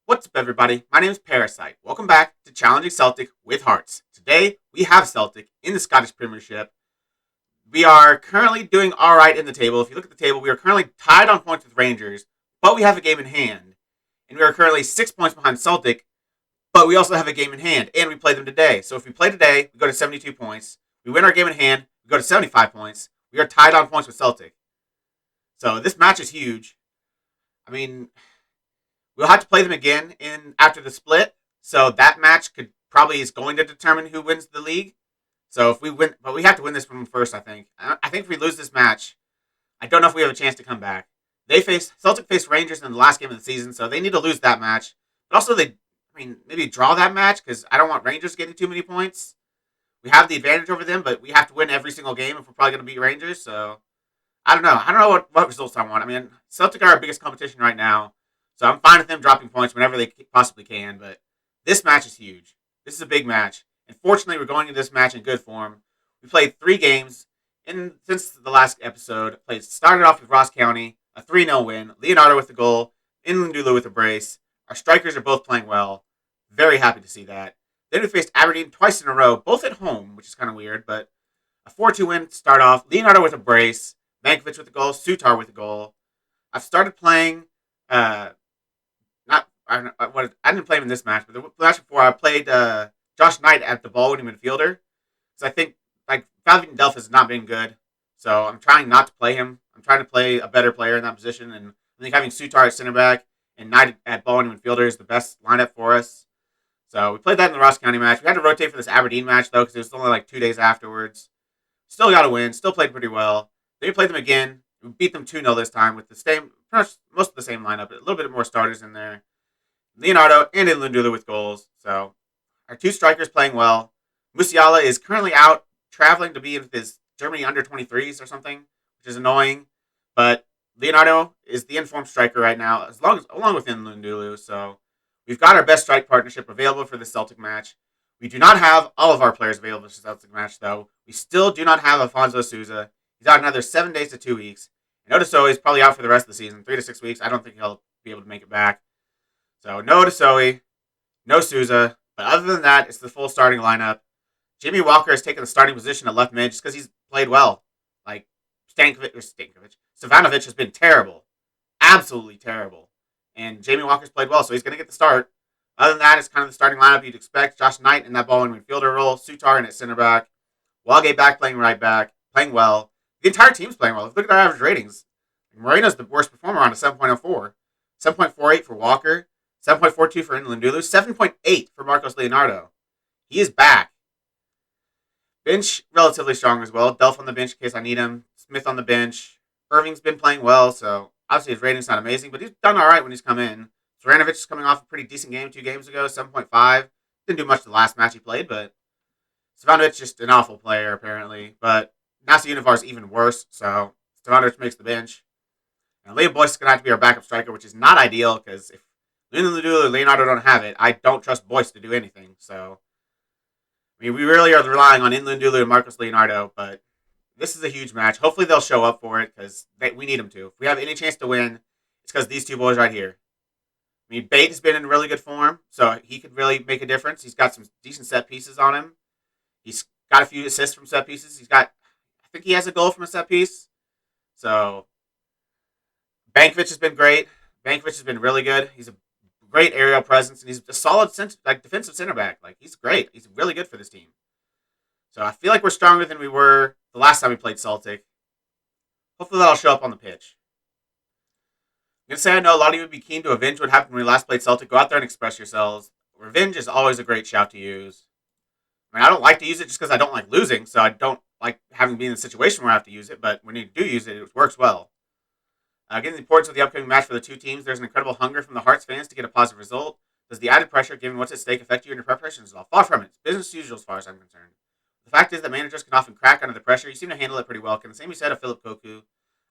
What's up, everybody? My name is Parasite. Welcome back to Challenging Celtic with Hearts. Today, we have Celtic in the Scottish Premiership. We are currently doing alright in the table. If you look at the table, we are currently tied on points with Rangers, but we have a game in hand. And we are currently 6 points behind Celtic, but we also have a game in hand, and we play them today. So if we play today, we go to 72 points. We win our game in hand, we go to 75 points. We are tied on points with Celtic. So this match is huge. I mean, we'll have to play them again in after the split. So that match is going to determine who wins the league. So if we win, but we have to win this one first. I think. I think if we lose this match, I don't know if we have a chance to come back. Celtic faced Rangers in the last game of the season, so they need to lose that match. But also maybe draw that match because I don't want Rangers getting too many points. We have the advantage over them, but we have to win every single game if we're probably going to beat Rangers. So I don't know. I don't know what results I want. I mean, Celtic are our biggest competition right now. So I'm fine with them dropping points whenever they possibly can, but this match is huge. This is a big match. And fortunately, we're going into this match in good form. We played 3 games since the last episode. Started off with Ross County, a 3-0 win. Leonardo with the goal, Inlandulu with a brace. Our strikers are both playing well. Very happy to see that. Then we faced Aberdeen twice in a row, both at home, which is kind of weird, but a 4-2 win to start off. Leonardo with a brace, Vankovic with a goal, Sutar with a goal. I've started playing I didn't play him in this match, but the match before I played Josh Knight at the ball winning midfielder. Because I think Falvin Delph has not been good. So I'm trying not to play him. I'm trying to play a better player in that position. And I think having Sutar at center back and Knight at ball winning midfielder is the best lineup for us. So we played that in the Ross County match. We had to rotate for this Aberdeen match, though, because it was only 2 days afterwards. Still got a win. Still played pretty well. Then we played them again. We beat them 2-0 this time with most of the same lineup, but a little bit more starters in there. Leonardo and Inlandulu with goals. So our 2 strikers playing well. Musiala is currently out traveling to be with his Germany under 23s or something, which is annoying. But Leonardo is the informed striker right now, along with Inlandulu. So we've got our best strike partnership available for the Celtic match. We do not have all of our players available for the Celtic match, though. We still do not have Afonso Souza. He's out another 7 days to 2 weeks. And Odasoe is probably out for the rest of the season, 3 to 6 weeks. I don't think he'll be able to make it back. So no Odasoe, no Souza. But other than that, it's the full starting lineup. Jimmy Walker has taken the starting position at left mid just because he's played well. Stevanovic has been terrible. Absolutely terrible. And Jamie Walker's played well, so he's going to get the start. Other than that, it's kind of the starting lineup you'd expect. Josh Knight in that ball in midfielder role. Sutar in at center back. Walgate back playing right back. Playing well. The entire team's playing well. Look at our average ratings. Moreno's the worst performer on a 7.04. 7.48 for Walker. 7.42 for Inlandulu. 7.8 for Marcos Leonardo. He is back. Bench, relatively strong as well. Delph on the bench in case I need him. Smith on the bench. Irving's been playing well, so obviously his rating's not amazing, but he's done all right when he's come in. Zoranovic is coming off a pretty decent game 2 games ago, 7.5. Didn't do much the last match he played, but Stevanovic just an awful player, apparently. But Nasa Univar's even worse, so Stevanovic makes the bench. And Leo Boyce is going to have to be our backup striker, which is not ideal, because if Leonardo don't have it, I don't trust Boyce to do anything. So, we really are relying on Inlandulu and Marcos Leonardo, but this is a huge match. Hopefully they'll show up for it, because we need them to. If we have any chance to win, it's because these 2 boys right here. Bate has been in really good form, so he could really make a difference. He's got some decent set pieces on him. He's got a few assists from set pieces. I think he has a goal from a set piece. So, Vankovic has been great. Vankovic has been really good. He's a great aerial presence, and he's a solid defensive center back. He's great. He's really good for this team. So I feel like we're stronger than we were the last time we played Celtic. Hopefully that'll show up on the pitch. I'm going to say I know a lot of you would be keen to avenge what happened when we last played Celtic. Go out there and express yourselves. Revenge is always a great shout to use. I don't like to use it just because I don't like losing, so I don't like having to be in a situation where I have to use it, but when you do use it, it works well. Given the importance of the upcoming match for the 2 teams, there's an incredible hunger from the Hearts fans to get a positive result. Does the added pressure, given what's at stake, affect you in your preparations at all? Far from it. It's business as usual as far as I'm concerned. The fact is that managers can often crack under the pressure. You seem to handle it pretty well. Can the same be said of Philip Koku?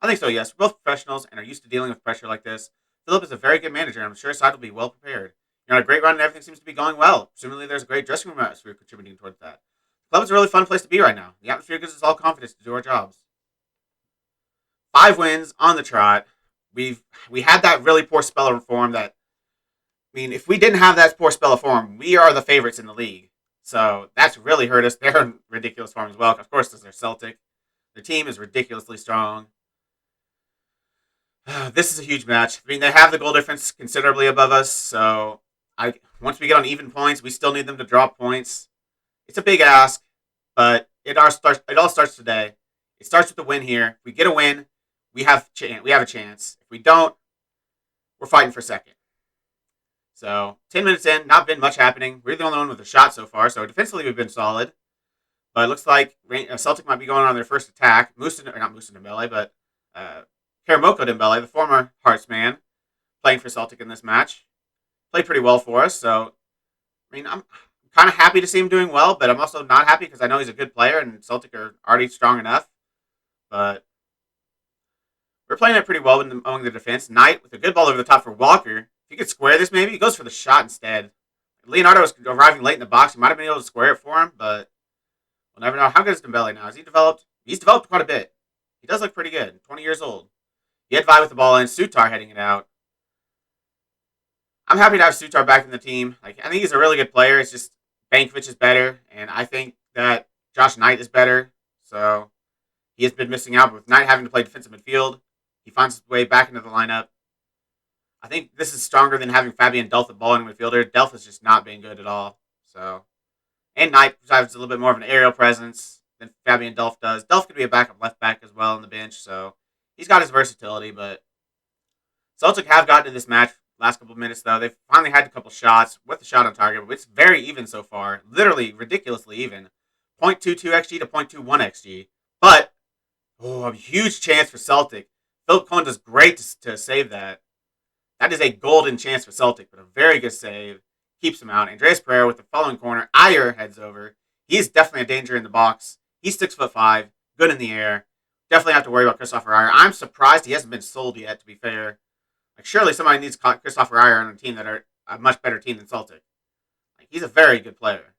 I think so, yes. We're both professionals and are used to dealing with pressure like this. Philip is a very good manager, and I'm sure his side will be well prepared. You're on a great run, and everything seems to be going well. Presumably, there's a great dressing room atmosphere contributing towards that. The club is a really fun place to be right now. The atmosphere gives us all confidence to do our jobs. 5 wins on the trot. We had that really poor spell of reform that I mean, if we didn't have that poor spell of form, we are the favorites in the league. So that's really hurt us. They're in ridiculous form as well. Of course, they're Celtic. Their team is ridiculously strong. This is a huge match. I mean, they have the goal difference considerably above us. So once we get on even points, we still need them to drop points. It's a big ask, but it all starts today. It starts with the win here. If we get a win, we have a chance. If we don't, we're fighting for second. So 10 minutes in, not been much happening. We're the only one with a shot so far. So defensively, we've been solid. But it looks like Celtic might be going on their first attack. Not Musa Dembele, but Karamoko Dembele, the former Hearts man, playing for Celtic in this match. Played pretty well for us. So, I mean, I'm kind of happy to see him doing well, but I'm also not happy because I know he's a good player and Celtic are already strong enough. But we're playing it pretty well among the defense. Knight with a good ball over the top for Walker. If he could square this, maybe he goes for the shot instead. Leonardo was arriving late in the box. He might have been able to square it for him, but we'll never know. How good is Dembele now? Has he developed? He's developed quite a bit. He does look pretty good. 20 years old. He had Vi with the ball in. Sutar heading it out. I'm happy to have Sutar back in the team. I think he's a really good player. It's just Bankovic is better, and I think that Josh Knight is better. So he has been missing out, but with Knight having to play defensive midfield, he finds his way back into the lineup. I think this is stronger than having Fabian Delph at ball in midfielder. Delph has just not been good at all. So, and Knight has a little bit more of an aerial presence than Fabian Delph does. Delph could be a backup left back as well on the bench, so he's got his versatility. But Celtic have gotten to this match last couple of minutes, though. They've finally had a couple shots with the shot on target, but it's very even so far. Literally ridiculously even. 0.22 XG to 0.21 XG. But, a huge chance for Celtic. Philip Cohen does great to save that. That is a golden chance for Celtic, but a very good save. Keeps him out. Andreas Pereira with the following corner. Ayer heads over. He's definitely a danger in the box. He's 6'5", good in the air. Definitely have to worry about Christopher Ayer. I'm surprised he hasn't been sold yet, to be fair. Surely somebody needs Christopher Ayer on a team that are a much better team than Celtic. He's a very good player.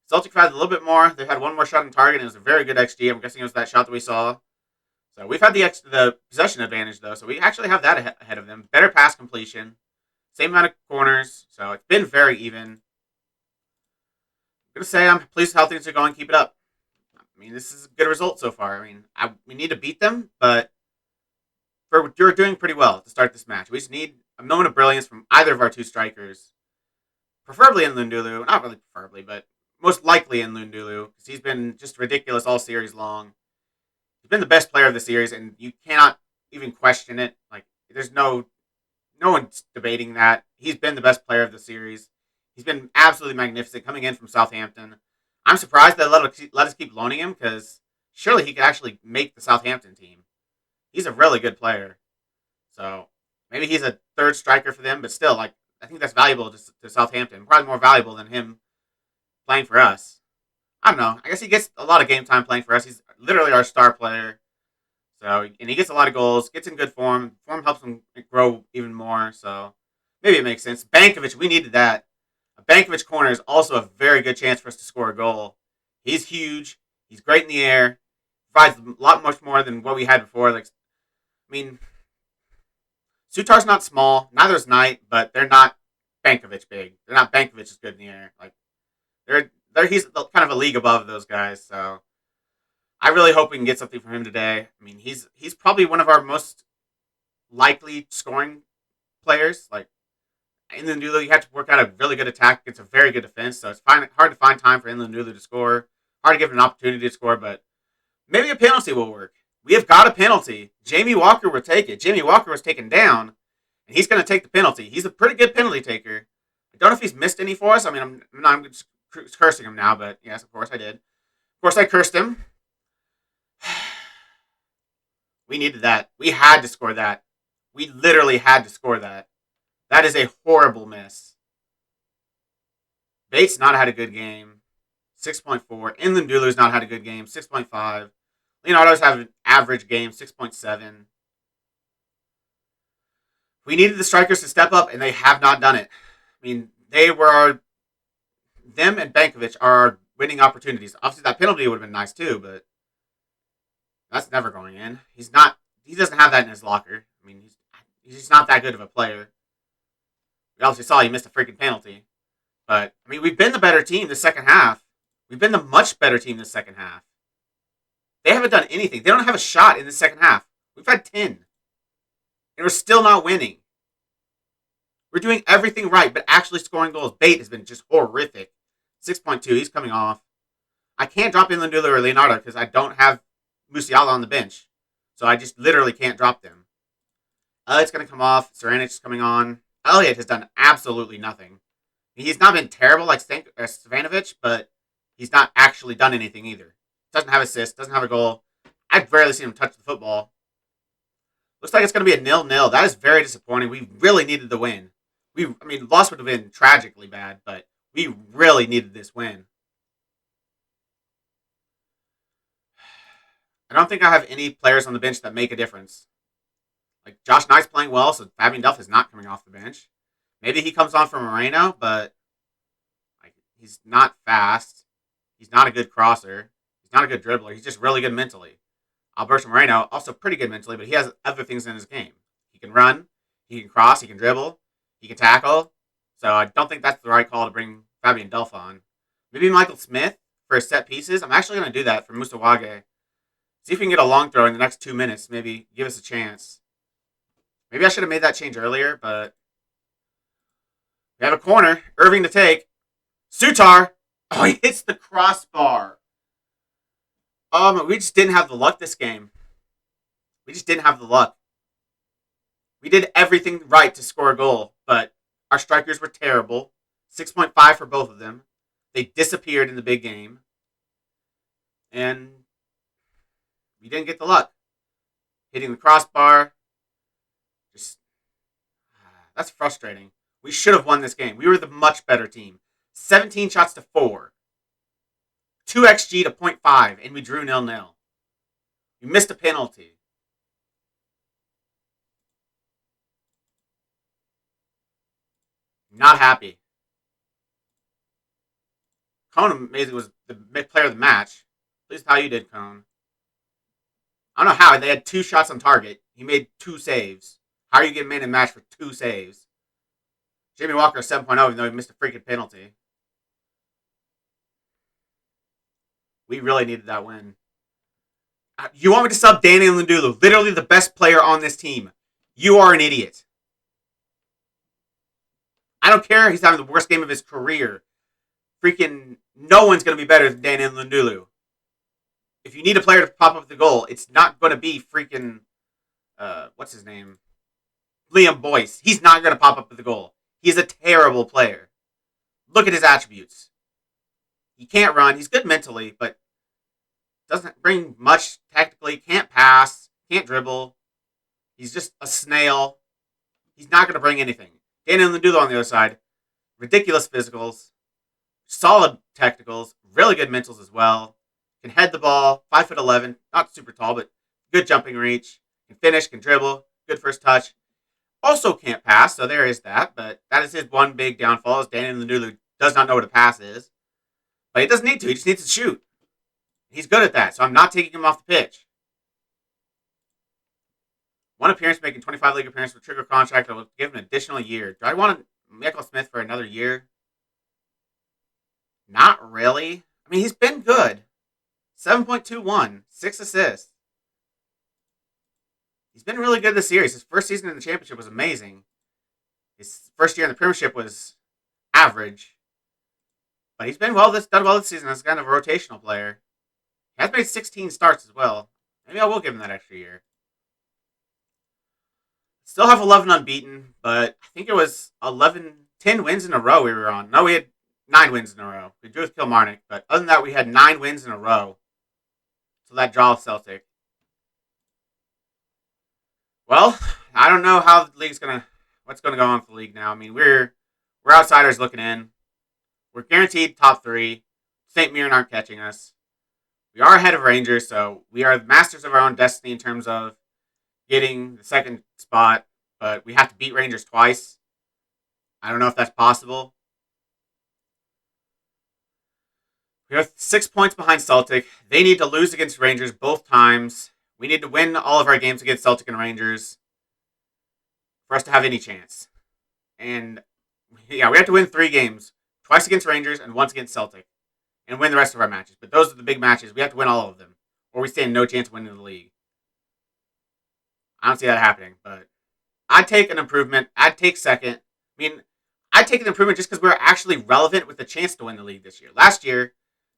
Celtic had a little bit more. They had one more shot on target, and it was a very good XG. I'm guessing it was that shot that we saw. So we've had the possession advantage, though. So we actually have that ahead of them. Better pass completion. Same amount of corners. So it's been very even. I'm going to say I'm pleased with how things are going. Keep it up. I mean, this is a good result so far. I mean, we need to beat them, but you're doing pretty well to start this match. We just need a moment of brilliance from either of our two strikers. Preferably in Lundulu. Not really preferably, but most likely in Lundulu. Because he's been just ridiculous all series long. He's been the best player of the series, and you cannot even question it. There's no one's debating that. He's been the best player of the series. He's been absolutely magnificent coming in from Southampton. I'm surprised they let us keep loaning him, because surely he could actually make the Southampton team. He's a really good player. So maybe he's a third striker for them, but still, I think that's valuable to Southampton. Probably more valuable than him playing for us. I don't know. I guess he gets a lot of game time playing for us. He's literally our star player. So, and he gets a lot of goals, gets in good form. Form helps him grow even more. So maybe it makes sense. Bankovic, we needed that. A Bankovic corner is also a very good chance for us to score a goal. He's huge. He's great in the air. Provides a lot much more than what we had before. Sutar's not small. Neither is Knight, but they're not Bankovic big. They're not Bankovic as good in the air. He's kind of a league above those guys. So I really hope we can get something from him today. I mean, he's probably one of our most likely scoring players. In Lundulu, you have to work out a really good attack against a very good defense. So it's hard to find time for Lundulu to score. Hard to give him an opportunity to score, but maybe a penalty will work. We have got a penalty. Jamie Walker will take it. Jamie Walker was taken down, and he's going to take the penalty. He's a pretty good penalty taker. I don't know if he's missed any for us. I mean, I'm just cursing him now, but yes, of course I did. Of course I cursed him. We needed that. We had to score that. We literally had to score that. That is a horrible miss. Bates not had a good game. 6.4. Nlundulu's not had a good game. 6.5. Leonardo's have an average game. 6.7. We needed the strikers to step up, and they have not done it. I mean, them and Bankovic are our winning opportunities. Obviously, that penalty would have been nice too, but that's never going in. He doesn't have that in his locker. I mean, he's just not that good of a player. We You obviously saw he missed a freaking penalty. But, I mean, we've been the better team the second half. We've been the much better team the second half. They haven't done anything. They don't have a shot in the second half. We've had 10. And we're still not winning. We're doing everything right, but actually scoring goals. Bate has been just horrific. 6.2, he's coming off. I can't drop in Lundula or Leonardo because I don't have Musiala on the bench. So I just literally can't drop them. Elliott's going to come off. Saranic's coming on. Elliott has done absolutely nothing. He's not been terrible like Stevanovic, but he's not actually done anything either. Doesn't have assists, doesn't have a goal. I've rarely seen him touch the football. Looks like it's going to be a 0-0. That is very disappointing. We really needed the win. Loss would have been tragically bad, but we really needed this win. I don't think I have any players on the bench that make a difference. Like, Josh Knight's playing well, so Fabian Duff is not coming off the bench. Maybe he comes on for Moreno, but he's not fast. He's not a good crosser. He's not a good dribbler. He's just really good mentally. Alberto Moreno, also pretty good mentally, but he has other things in his game. He can run, he can cross, he can dribble, he can tackle. So I don't think that's the right call to bring Fabian Duff on. Maybe Michael Smith for his set pieces. I'm actually going to do that for Musawage. See if we can get a long throw in the next 2 minutes. Maybe give us a chance. Maybe I should have made that change earlier, but we have a corner. Irving to take. Sutar. Oh, he hits the crossbar. We just didn't have the luck this game. We just didn't have the luck. We did everything right to score a goal, but our strikers were terrible. 6.5 for both of them. They disappeared in the big game. And we didn't get the luck. Hitting the crossbar. That's frustrating. We should have won this game. We were the much better team. 17 shots to 4. 2 XG to 0.5, and we drew 0-0. We missed a penalty. Not happy. Cone amazing was the player of the match. At least how you did, Cone. I don't know how. They had 2 shots on target. He made 2 saves. How are you getting man in match for 2 saves? Jamie Walker 7.0, even though he missed a freaking penalty. We really needed that win. You want me to sub Danny Lundulu, literally the best player on this team. You are an idiot. I don't care. He's having the worst game of his career. Freaking no one's going to be better than Danny Lundulu. If you need a player to pop up the goal, it's not going to be freaking, what's his name? Liam Boyce. He's not going to pop up with the goal. He's a terrible player. Look at his attributes. He can't run. He's good mentally, but doesn't bring much tactically. Can't pass. Can't dribble. He's just a snail. He's not going to bring anything. Daniel Lundulu on the other side. Ridiculous physicals. Solid technicals. Really good mentals as well. Can head the ball. 5'11". Not super tall, but good jumping reach. Can finish. Can dribble. Good first touch. Also can't pass, so there is that. But that is his one big downfall, is Daniel Lundulu does not know what a pass is. But he doesn't need to. He just needs to shoot. He's good at that, so I'm not taking him off the pitch. 1 appearance, making 25 league appearances with trigger contract. I will give him an additional year. Do I want Michael Smith for another year? Not really. I mean, he's been good. 7.21, 6 assists. He's been really good this series. His first season in the championship was amazing. His first year in the Premiership was average. But he's been done well this season as kind of a rotational player. He has made 16 starts as well. Maybe I will give him that extra year. Still have 11 unbeaten, but I think it was 10 wins in a row we were on. No, we had 9 wins in a row. We drew with Kilmarnock, but other than that, we had 9 wins in a row. So that draw with Celtic. Well, I don't know how the league's what's gonna go on for the league now. I mean, we're outsiders looking in. We're guaranteed top 3. St. Mirren aren't catching us. We are ahead of Rangers, so we are the masters of our own destiny in terms of getting the second spot, but we have to beat Rangers twice. I don't know if that's possible. We are 6 points behind Celtic. They need to lose against Rangers both times. We need to win all of our games against Celtic and Rangers for us to have any chance. And Yeah, we have to win 3 games. Twice against Rangers and once against Celtic. And win the rest of our matches. But those are the big matches. We have to win all of them. Or we stand no chance of winning the league. I don't see that happening, but I'd take an improvement. I'd take second. I mean, I'd take an improvement just because we're actually relevant with the chance to win the league this year. Last year, if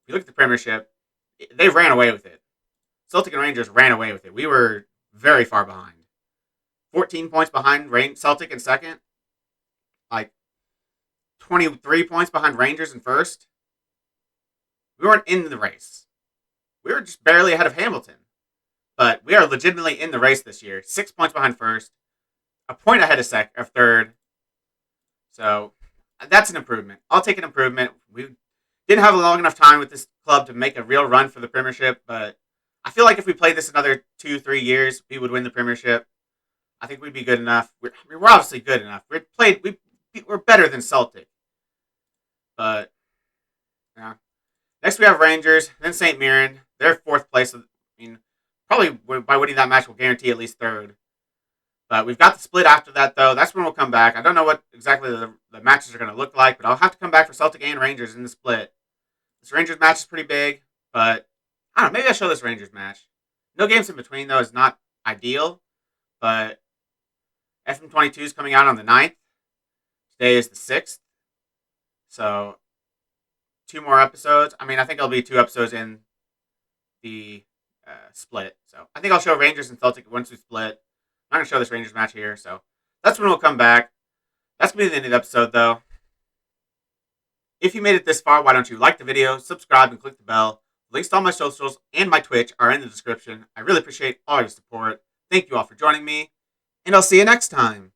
you look at the Premiership, they ran away with it. Celtic and Rangers ran away with it. We were very far behind. 14 points behind Celtic in second. Like 23 points behind Rangers in first. We weren't in the race. We were just barely ahead of Hamilton. But we are legitimately in the race this year. 6 points behind first. A point ahead of third. So that's an improvement. I'll take an improvement. We didn't have a long enough time with this club to make a real run for the Premiership, but I feel like if we played this another 2-3 years, we would win the Premiership. I think we'd be good enough. We're obviously good enough. We're better than Celtic. But yeah. Next we have Rangers, then St. Mirren. They're 4th place. I mean, probably by winning that match, we'll guarantee at least 3rd. But we've got the split after that, though. That's when we'll come back. I don't know what exactly the matches are going to look like, but I'll have to come back for Celtic and Rangers in the split. This Rangers match is pretty big, but I don't know. Maybe I'll show this Rangers match. No games in between, though, is not ideal, but FM22 is coming out on the 9th. Today is the 6th. So 2 more episodes. I mean, I think it'll be 2 episodes in the split. So I think I'll show Rangers and Celtic once we split. I'm not going to show this Rangers match here, so that's when we'll come back. That's going to be the end of the episode, though. If you made it this far, why don't you like the video, subscribe, and click the bell. Links to all my socials and my Twitch are in the description. I really appreciate all your support. Thank you all for joining me, and I'll see you next time.